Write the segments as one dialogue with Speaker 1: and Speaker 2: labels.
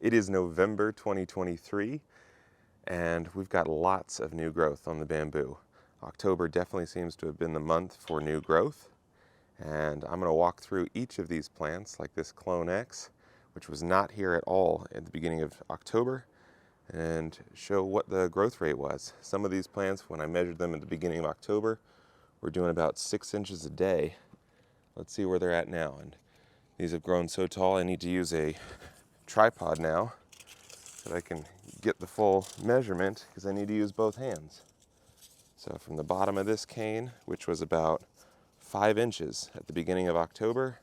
Speaker 1: It is November 2023, and we've got lots of new growth on the bamboo. October definitely seems to have been the month for new growth, and I'm going to walk through each of these plants, like this Clone X, which was not here at all at the beginning of October, and show what the growth rate was. Some of these plants, when I measured them at the beginning of October, were doing about 6 inches a day. Let's see where they're at now. And these have grown so tall I need to use a tripod now so that I can get the full measurement, because I need to use both hands. So from the bottom of this cane, which was about 5 inches at the beginning of October,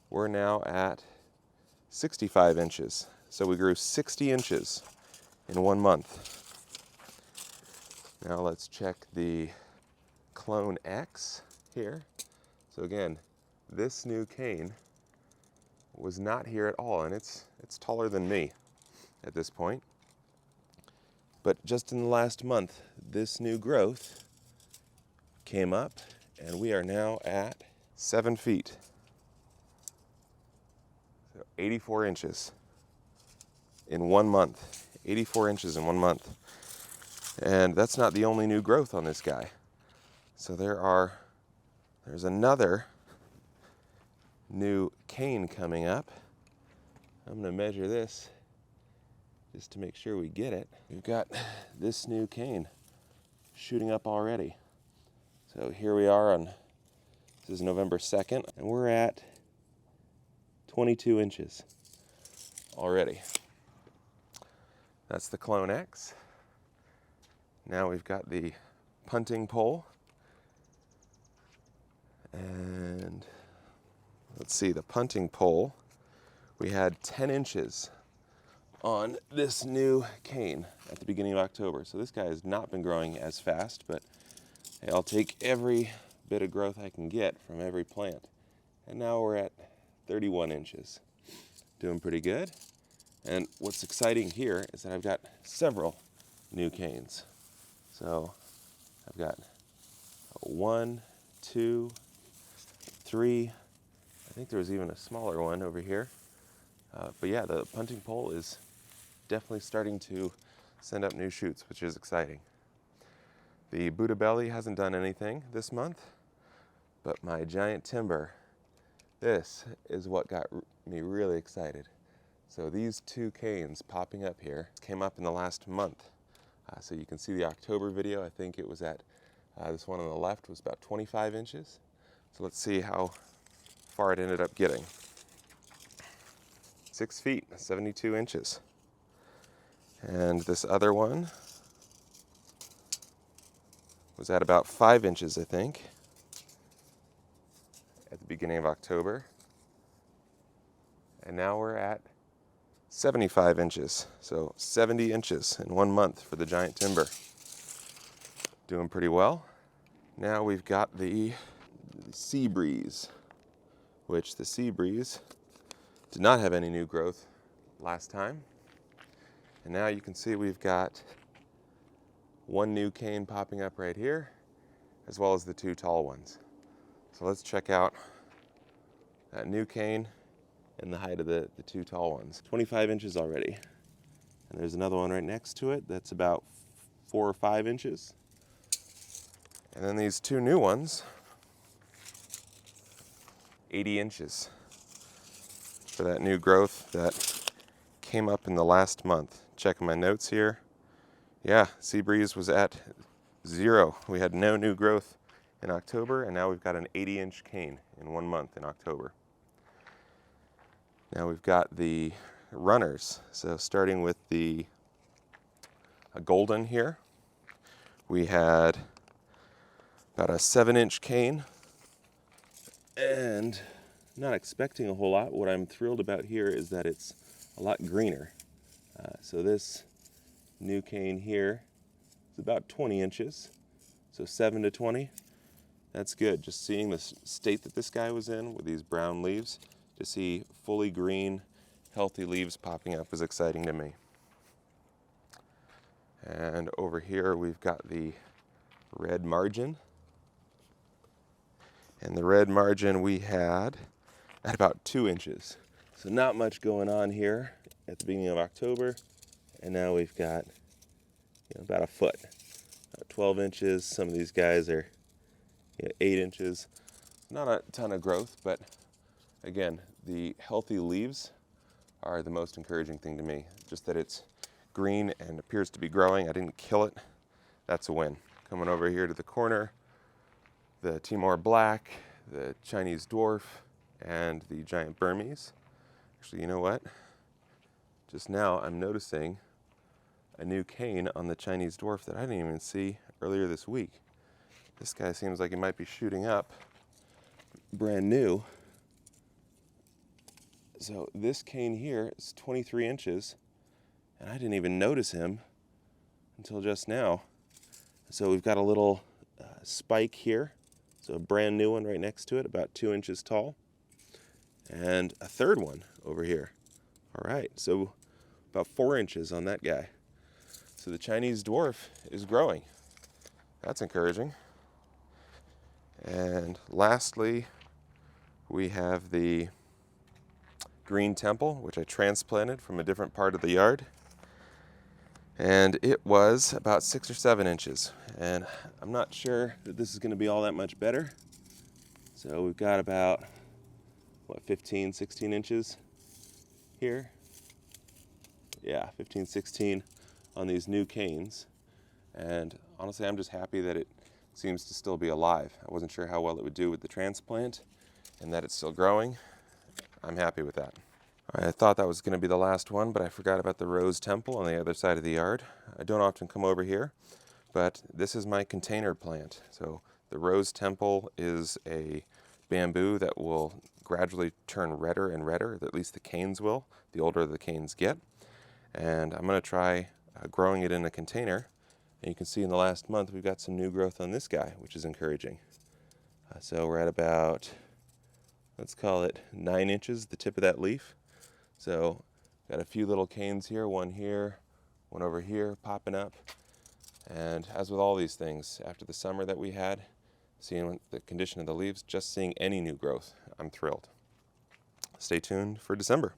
Speaker 1: we're now at 65 inches. So we grew 60 inches in 1 month. Now let's check the Clone X here. So again, this new cane was not here at all, and it's taller than me at this point. But just in the last month, this new growth came up, and we are now at 7 feet. So 84 inches in 1 month. 84 inches in 1 month. And that's not the only new growth on this guy. So there's another new cane coming up. I'm going to measure this just to make sure we get it. We've got this new cane shooting up already. So here we are this is November 2nd, and we're at 22 inches already. That's the Clone X. Now we've got the punting pole. And let's see, the punting pole, we had 10 inches on this new cane at the beginning of October. So this guy has not been growing as fast, but hey, I'll take every bit of growth I can get from every plant. And now we're at 31 inches. Doing pretty good. And what's exciting here is that I've got several new canes. So I've got 1, 2, 3. I think there was even a smaller one over here. But yeah, the punting pole is definitely starting to send up new shoots, which is exciting. The Buddha belly hasn't done anything this month, but my giant timber, this is what got me really excited. So these 2 canes popping up here came up in the last month. So you can see the October video. I think it was at, this one on the left was about 25 inches. So let's see how far it ended up getting. 6 feet, 72 inches. And this other one was at about 5 inches, I think, at the beginning of October. And now we're at 75 inches. So 70 inches in 1 month for the giant timber. Doing pretty well. Now we've got the sea breeze, which the sea breeze did not have any new growth last time. And now you can see we've got 1 new cane popping up right here, as well as the 2 tall ones. So let's check out that new cane and the height of the 2 tall ones. 25 inches already. And there's another one right next to it that's about 4 or 5 inches. And then these 2 new ones, 80 inches for that new growth that came up in the last month. Checking my notes here. Yeah, sea breeze was at 0. We had no new growth in October, and now we've got an 80-inch cane in 1 month in October. Now we've got the runners. So starting with the golden here, we had about a 7-inch cane, and not expecting a whole lot. What I'm thrilled about here is that it's a lot greener. So this new cane here is about 20 inches, so 7 to 20. That's good. Just seeing the state that this guy was in with these brown leaves, to see fully green, healthy leaves popping up is exciting to me. And over here we've got the red margin. And the red margin we had at about 2 inches. So not much going on here at the beginning of October, and now we've got about a foot, about 12 inches. Some of these guys are 8 inches. Not a ton of growth, but again, the healthy leaves are the most encouraging thing to me. Just that it's green and appears to be growing. I didn't kill it. That's a win. Coming over here to the corner, the Timor Black, the Chinese Dwarf, and the giant Burmese. Actually, you know what? Just now I'm noticing a new cane on the Chinese Dwarf that I didn't even see earlier this week. This guy seems like he might be shooting up brand new. So this cane here is 23 inches, and I didn't even notice him until just now. So we've got a little spike here, so a brand new one right next to it, about 2 inches tall, and a third one over here. All right, so about 4 inches on that guy. So the Chinese Dwarf is growing. That's encouraging. And lastly, we have the Green Temple, which I transplanted from a different part of the yard. And it was about 6 or 7 inches. And I'm not sure that this is going to be all that much better. So we've got about, 15, 16 inches here? Yeah, 15, 16 on these new canes. And honestly, I'm just happy that it seems to still be alive. I wasn't sure how well it would do with the transplant, and that it's still growing. I'm happy with that. All right, I thought that was going to be the last one, but I forgot about the Rose Temple on the other side of the yard. I don't often come over here, but this is my container plant. So the Rose Temple is a bamboo that will gradually turn redder and redder, at least the canes will, the older the canes get. And I'm going to try growing it in a container. And you can see in the last month we've got some new growth on this guy, which is encouraging. So we're at about, let's call it 9 inches, the tip of that leaf. So got a few little canes here, one over here popping up. And as with all these things, after the summer that we had, seeing the condition of the leaves, just seeing any new growth, I'm thrilled. Stay tuned for December.